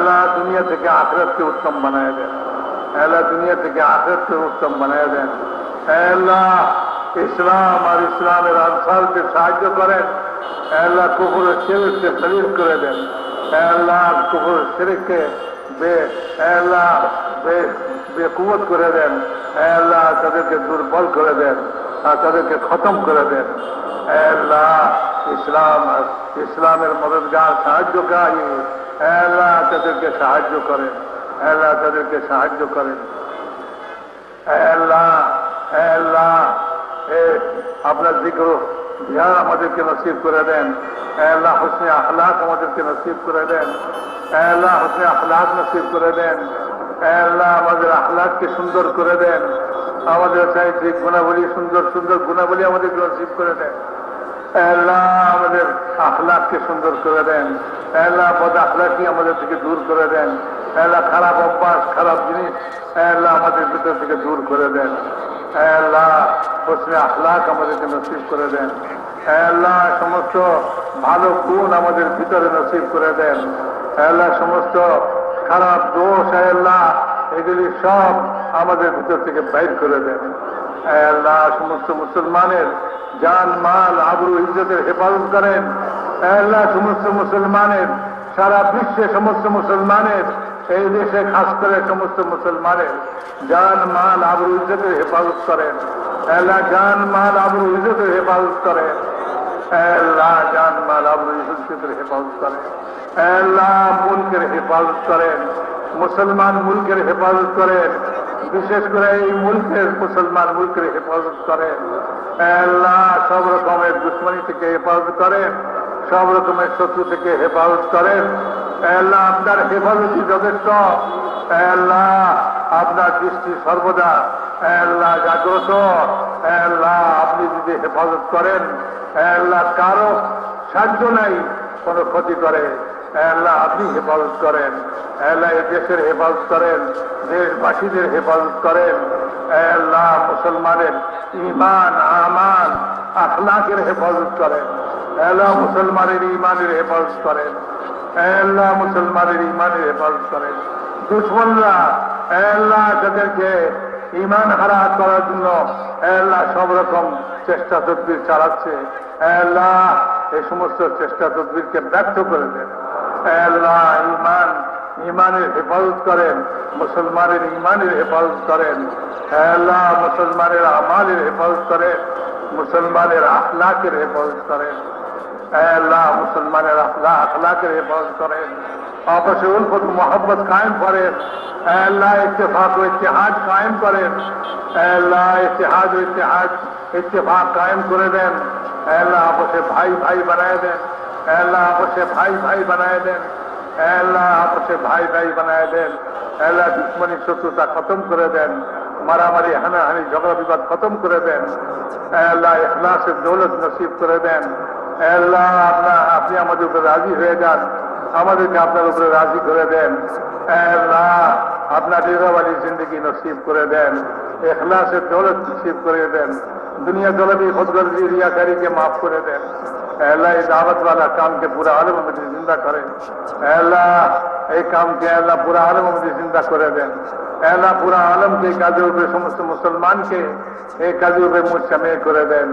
আল্লাহ দুনিয়া থেকে আখিরাতকে উত্তম বানায় দেন। আল্লাহ দুনিয়া থেকে আখিরাতকে উত্তম বানায় দেন। আল্লাহ ইসলাম আর ইসলামের আনসারকে সাহায্য করেন। আল্লাহ কুফরের শিরককে শরীর করে দেন। আল্লাহ কুফরের শিরককে বেকুবত করে দেন। আল্লাহ তাদেরকে দুর্বল করে দেন আর তাদেরকে খতম করে দেন। আল্লাহ ইসলামের মদদগার সাহায্যকারী আল্লাহ তাদেরকে সাহায্য করেন। আল্লাহ তাদেরকে সাহায্য করেন। আল্লাহ আল্লাহ আপনার জিক্র ধ্যান আমাদেরকে নসিব করে দেন। আল্লাহ হুসনে আখলাক আমাদেরকে নসিব করে দেন। আল্লাহ হুসনে আখলাক নসিব করে দেন। আল্লাহ আমাদের আখলাককে সুন্দর করে দেন। আমাদের চারিত্রিক গুণাবলী সুন্দর সুন্দর গুণাবলী আমাদেরকে নসিব করে দেন। আল্লাহ আমাদের আখলাককে সুন্দর করে দেন। আল্লাহ বদ আখলাকি আমাদের থেকে দূর করে দেন। আল্লাহ খারাপ অভ্যাস খারাপ জিনিস আল্লাহ আমাদের ভিতর থেকে দূর করে দেন। আল্লাহ হুসনে আখলাক আমাদেরকে নসিব করে দেন। আল্লাহ সমস্ত ভালো গুণ আমাদের ভিতরে নসিব করে দেন। আল্লাহ সমস্ত খারাপ দোষ আল্লাহ এগুলি সব আমাদের ভিতর থেকে বাইর করে দেন। আল্লাহ সমস্ত মুসলমানের জান মাল আবরু ইজ্জতের হেফাজত করেন। আল্লাহ সমস্ত মুসলমানের সারা বিশ্বে সমস্ত মুসলমানের এই দেশে খাস করে সমস্ত মুসলমানের জান মাল আবরু ইজ্জতের হেফাজত করেন। আল্লাহ জান মাল আবরু ইজ্জতের হেফাজত করেন। আল্লাহ জান মাল আবরু ইজ্জতের হেফাজত করেন। আল্লাহ মুলকের হেফাজত করেন। মুসলমান মুলকের হেফাজত করেন। বিশেষ করে এই মুলকের মুসলমান মুলকের হেফাজত করেন। আল্লাহ সব রকমের দুশ্মনী থেকে হেফাজত করেন। সব রকমের শত্রু থেকে হেফাজত করেন। আল্লাহ আপনার হেফাজতই যথেষ্ট। আল্লাহ আপনার দৃষ্টি সর্বদা আল্লাহ জাগ্রত। আল্লাহ আপনি যদি হেফাজত করেন আল্লাহ কারো সাহায্য নাই কোনো ক্ষতি করে। আল্লাহ আপনি হেফাজত করেন। আল্লাহ এই দেশের হেফাজত করেন। দেশবাসীদের হেফাজত করেন। আল্লাহ মুসলমানের ঈমান আমান আখলাকের হেফাজত করেন। আল্লাহ মুসলমানের ঈমানের হেফাজত করেন। আল্লাহ মুসলমানের ঈমানের হেফাজত করেন। দুশ্মনরা আল্লাহ যাদেরকে ঈমান হারা করার জন্য আল্লাহ সব রকম চেষ্টা তদবির চালাচ্ছে আল্লাহ এই সমস্ত চেষ্টা তদবিরকে ব্যর্থ করে দেন। আল্লাহ ঈমানের হেফাজত করেন। মুসলমানের ঈমানের হেফাজত করেন। আল্লাহ মুসলমানের আমালের হেফাজত করেন। মুসলমানের আখলাকের হেফাজত করেন। আল্লাহ মুসলমানের আখলাকের হেফাজত করেন। आपसे उल्फत मोहब्बत कायम करें। अल्लाह इत्तेफाक व इत्तेहाद कायम करें। अल्लाह इत्तेहाद व इत्तेफाक कायम करे दें। अल्लाह आपसे भाई भाई बनाए दें। अल्लाह आपसे भाई भाई बनाए दें। अल्लाह आपसे भाई भाई बनाए दें। अल्लाह दुश्मनी शत्रुता खत्म करे दें। मारामारी हानाहानी झगड़ा विवाद खत्म करे दें। अल्लाह इखलास दौलत नसीब करे दें। अल्लाह আপনি আমাদের উপর রাজি হয়ে যান। আমাদেরকে আপনার উপরে রাজি করে দেন। আল্লাহ আপনার রিজাওয়ালি জিন্দগি নসিব করে দেন। ইখলাসের দৌলত নসিব করে দেন। दुनिया गलबी खुदगर्जी रियाकारी के माफ करे दें। अल्लाह इस दावत वाला काम के पूरा आलम में जिंदा करें। अल्लाह एक काम के अल्लाह पूरा आलम में जिंदा करे दें। अल्लाह पूरा आलम के काजों पे समस्त मुसलमान के एक काजों पे मुश्तमिल करे दें।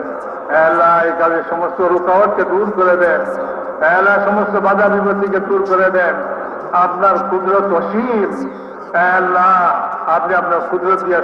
अल्लाह एक काजे समस्त रुकावट के दूर करे दें। अल्लाह समस्त बाधा विपत्ति के दूर करे दें। আপনার কুদরত অসীম। আল্লাহ আপনি আপনার কুদরত দিয়া